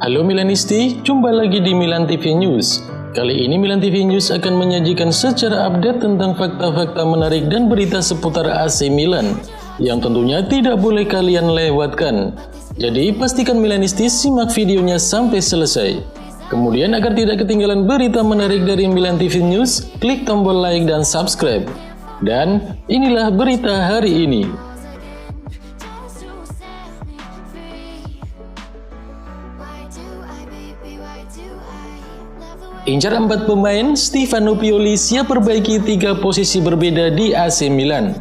Halo Milanisti, jumpa lagi di Milan TV News. Kali ini Milan TV News akan menyajikan secara update tentang fakta-fakta menarik dan berita seputar AC Milan yang tentunya tidak boleh kalian lewatkan. Jadi pastikan Milanisti simak videonya sampai selesai. Kemudian agar tidak ketinggalan berita menarik dari Milan TV News, klik tombol like dan subscribe. Dan inilah berita hari ini. Incar 4 pemain, Stefano Pioli siap perbaiki 3 posisi berbeda di AC Milan.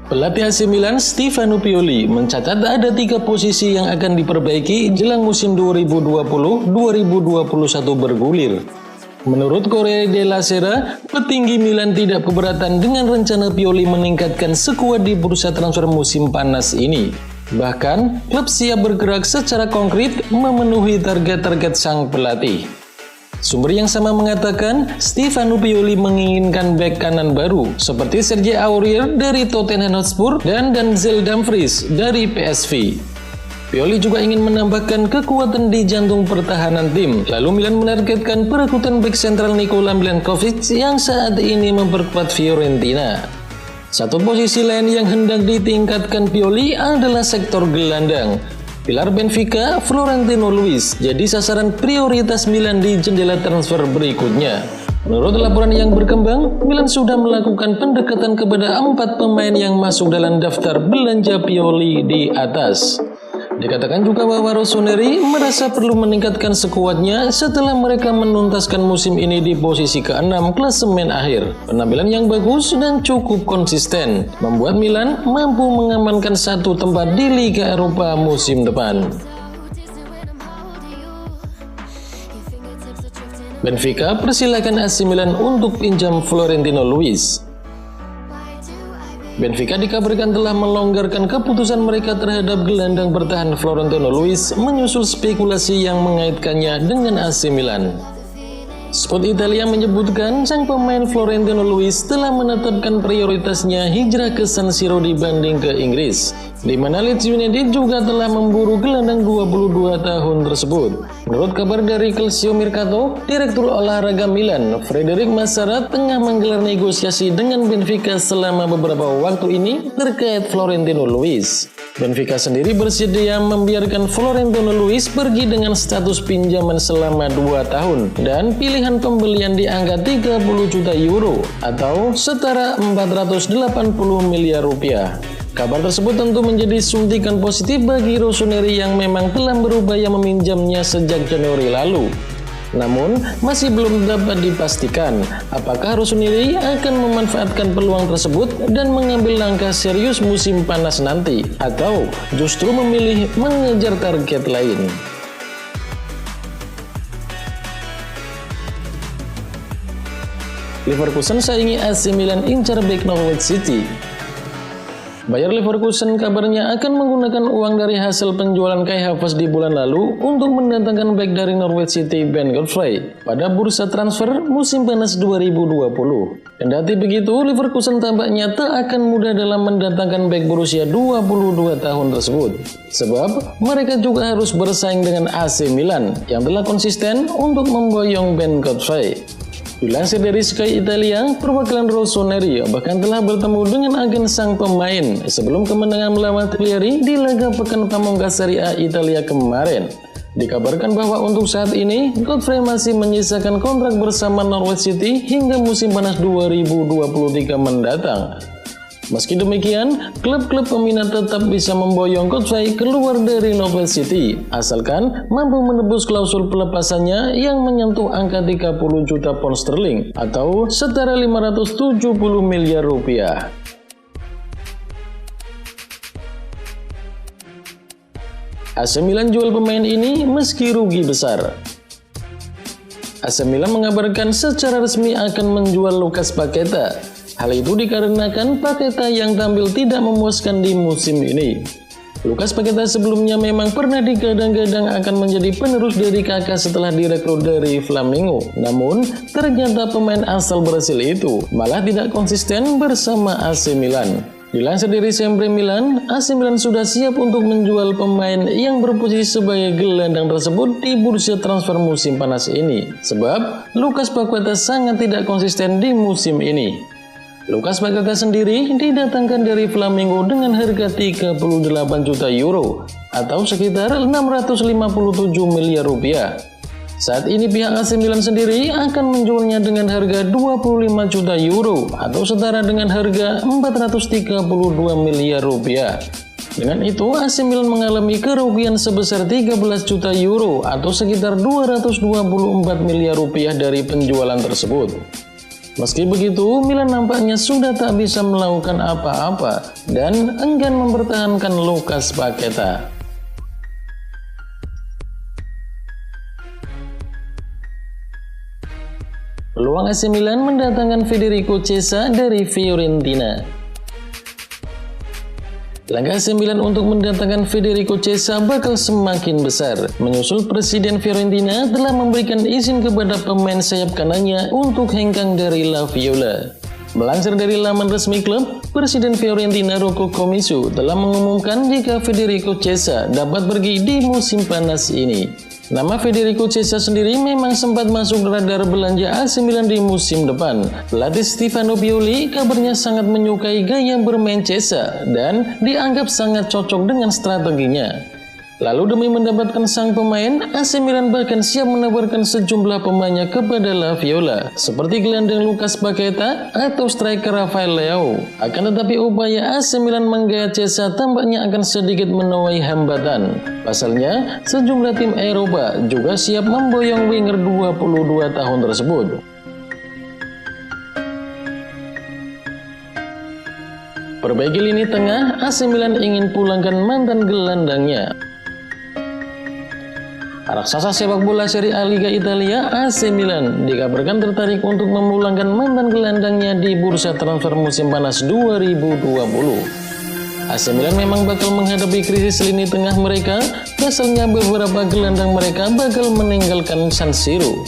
Pelatih AC Milan, Stefano Pioli, mencatat ada 3 posisi yang akan diperbaiki jelang musim 2020-2021 bergulir. Menurut Corriere della Sera, petinggi Milan tidak keberatan dengan rencana Pioli meningkatkan skuad di bursa transfer musim panas ini. Bahkan, klub siap bergerak secara konkret memenuhi target-target sang pelatih. Sumber yang sama mengatakan, Stefano Pioli menginginkan bek kanan baru, seperti Serge Aurier dari Tottenham Hotspur dan Denzel Dumfries dari PSV. Pioli juga ingin menambahkan kekuatan di jantung pertahanan tim. Lalu Milan menargetkan perekrutan bek sentral Nikola Milankovic yang saat ini memperkuat Fiorentina. Satu posisi lain yang hendak ditingkatkan Pioli adalah sektor gelandang. Pilar Benfica, Florentino Luis, jadi sasaran prioritas Milan di jendela transfer berikutnya. Menurut laporan yang berkembang, Milan sudah melakukan pendekatan kepada 4 pemain yang masuk dalam daftar belanja Pioli di atas. Dikatakan juga bahwa Rossoneri merasa perlu meningkatkan skuadnya setelah mereka menuntaskan musim ini di posisi ke-6 klasemen akhir. Penampilan yang bagus dan cukup konsisten membuat Milan mampu mengamankan 1 tempat di Liga Eropa musim depan. Benfica persilakan AC Milan untuk pinjam Florentino Luis. Benfica dikabarkan telah melonggarkan keputusan mereka terhadap gelandang bertahan Florentino Luis menyusul spekulasi yang mengaitkannya dengan AC Milan. Sport Italia menyebutkan sang pemain Florentino Luis telah menetapkan prioritasnya hijrah ke San Siro dibanding ke Inggris, di mana Leeds United juga telah memburu gelandang 22 tahun tersebut. Menurut kabar dari Calcio Mercato, Direktur Olahraga Milan, Frederic Massara, tengah menggelar negosiasi dengan Benfica selama beberapa waktu ini terkait Florentino Luis. Benfica sendiri bersedia membiarkan Florentino Luis pergi dengan status pinjaman selama 2 tahun dan pilihan pembelian di angka 30 juta euro atau setara 480 miliar rupiah. Kabar tersebut tentu menjadi suntikan positif bagi Rossoneri yang memang telah berupaya meminjamnya sejak Januari lalu. Namun, masih belum dapat dipastikan apakah Rossoneri akan memanfaatkan peluang tersebut dan mengambil langkah serius musim panas nanti, atau justru memilih mengejar target lain. Leverkusen saingi AC Milan incar bek Norwich City. Bayer Leverkusen kabarnya akan menggunakan uang dari hasil penjualan Kai Havertz di bulan lalu untuk mendatangkan bek dari Norwich City Ben Godfrey pada bursa transfer musim panas 2020. Kendati begitu, Leverkusen tampaknya tak akan mudah dalam mendatangkan bek berusia 22 tahun tersebut. Sebab mereka juga harus bersaing dengan AC Milan yang telah konsisten untuk memboyong Ben Godfrey. Dilansir dari Sky Italia, perwakilan Rossoneri bahkan telah bertemu dengan agen sang pemain sebelum kemenangan melawan Cagliari di laga pekan pamungkas Serie A Italia kemarin. Dikabarkan bahwa untuk saat ini, Godfrey masih menyisakan kontrak bersama Norwich City hingga musim panas 2023 mendatang. Meski demikian, klub-klub peminat tetap bisa memboyong Godfrey keluar dari Norwich City, asalkan mampu menebus klausul pelepasannya yang menyentuh angka 30 juta pound sterling atau setara 570 miliar rupiah. AC Milan jual pemain ini meski rugi besar. AC Milan mengabarkan secara resmi akan menjual Lucas Paqueta. Hal itu dikarenakan Paqueta yang tampil tidak memuaskan di musim ini. Lucas Paqueta sebelumnya memang pernah digadang-gadang akan menjadi penerus dari Kakak setelah direkrut dari Flamengo. Namun, ternyata pemain asal Brasil itu malah tidak konsisten bersama AC Milan. Dilansir dari Sempre Milan, AC Milan sudah siap untuk menjual pemain yang berposisi sebagai gelandang tersebut di bursa transfer musim panas ini. Sebab Lucas Paqueta sangat tidak konsisten di musim ini. Lucas Paqueta sendiri didatangkan dari Flamengo dengan harga 38 juta euro atau sekitar 657 miliar rupiah. Saat ini pihak AC Milan sendiri akan menjualnya dengan harga 25 juta euro atau setara dengan harga 432 miliar rupiah. Dengan itu AC Milan mengalami kerugian sebesar 13 juta euro atau sekitar 224 miliar rupiah dari penjualan tersebut. Meski begitu, Milan nampaknya sudah tak bisa melakukan apa-apa dan enggan mempertahankan Lucas Paqueta. Peluang AC Milan mendatangkan Federico Chiesa dari Fiorentina. Langkah AC Milan untuk mendatangkan Federico Chiesa bakal semakin besar, menyusul Presiden Fiorentina telah memberikan izin kepada pemain sayap kanannya untuk hengkang dari La Viola. Melansir dari laman resmi klub, Presiden Fiorentina Rocco Commisso telah mengumumkan jika Federico Chiesa dapat pergi di musim panas ini. Nama Federico Chiesa sendiri memang sempat masuk radar belanja AC Milan di musim depan. Pelatih Stefano Pioli kabarnya sangat menyukai gaya bermain Chiesa dan dianggap sangat cocok dengan strateginya. Lalu demi mendapatkan sang pemain, AC Milan bahkan siap menawarkan sejumlah pemainnya kepada La Viola, seperti gelandang Lucas Paqueta atau striker Rafael Leao. Akan tetapi upaya AC Milan menggait Chiesa tampaknya akan sedikit menuai hambatan. Pasalnya, sejumlah tim Eropa juga siap memboyong winger 22 tahun tersebut. Perbaiki lini tengah, AC Milan ingin pulangkan mantan gelandangnya. Raksasa sepak bola Serie A Liga Italia AC Milan dikabarkan tertarik untuk memulangkan mantan gelandangnya di bursa transfer musim panas 2020. AC Milan memang bakal menghadapi krisis lini tengah mereka, pasalnya beberapa gelandang mereka bakal meninggalkan San Siro.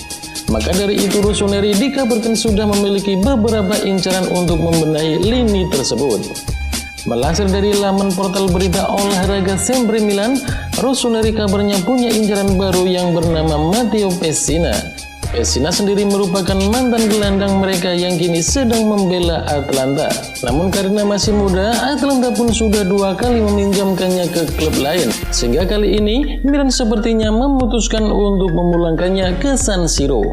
Maka dari itu Rossoneri dikabarkan sudah memiliki beberapa incaran untuk membenahi lini tersebut. Melansir dari laman portal berita olahraga Sempre Milan, Rossoneri kabarnya punya incaran baru yang bernama Matteo Pessina. Pessina sendiri merupakan mantan gelandang mereka yang kini sedang membela Atalanta. Namun karena masih muda, Atalanta pun sudah 2 kali meminjamkannya ke klub lain. Sehingga kali ini, Milan sepertinya memutuskan untuk memulangkannya ke San Siro.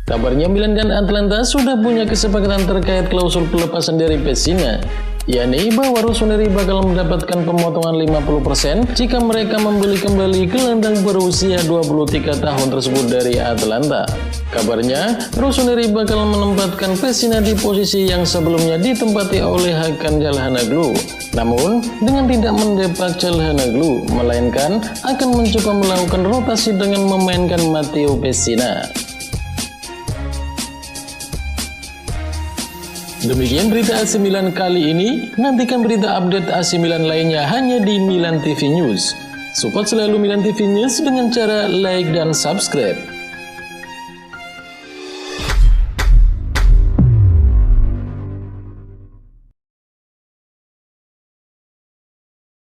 Kabarnya Milan dan Atalanta sudah punya kesepakatan terkait klausul pelepasan dari Pessina, yakni bahwa Rossoneri bakal mendapatkan pemotongan 50% jika mereka membeli kembali gelandang berusia 23 tahun tersebut dari Atalanta. Kabarnya, Rossoneri bakal menempatkan Pessina di posisi yang sebelumnya ditempati oleh Hakan Calhanoglu. Namun, dengan tidak mendepak Calhanoglu, melainkan akan mencoba melakukan rotasi dengan memainkan Matteo Pessina. Demikian berita AC Milan kali ini. Nantikan berita update AC Milan lainnya hanya di Milan TV News. Support selalu Milan TV News dengan cara like dan subscribe.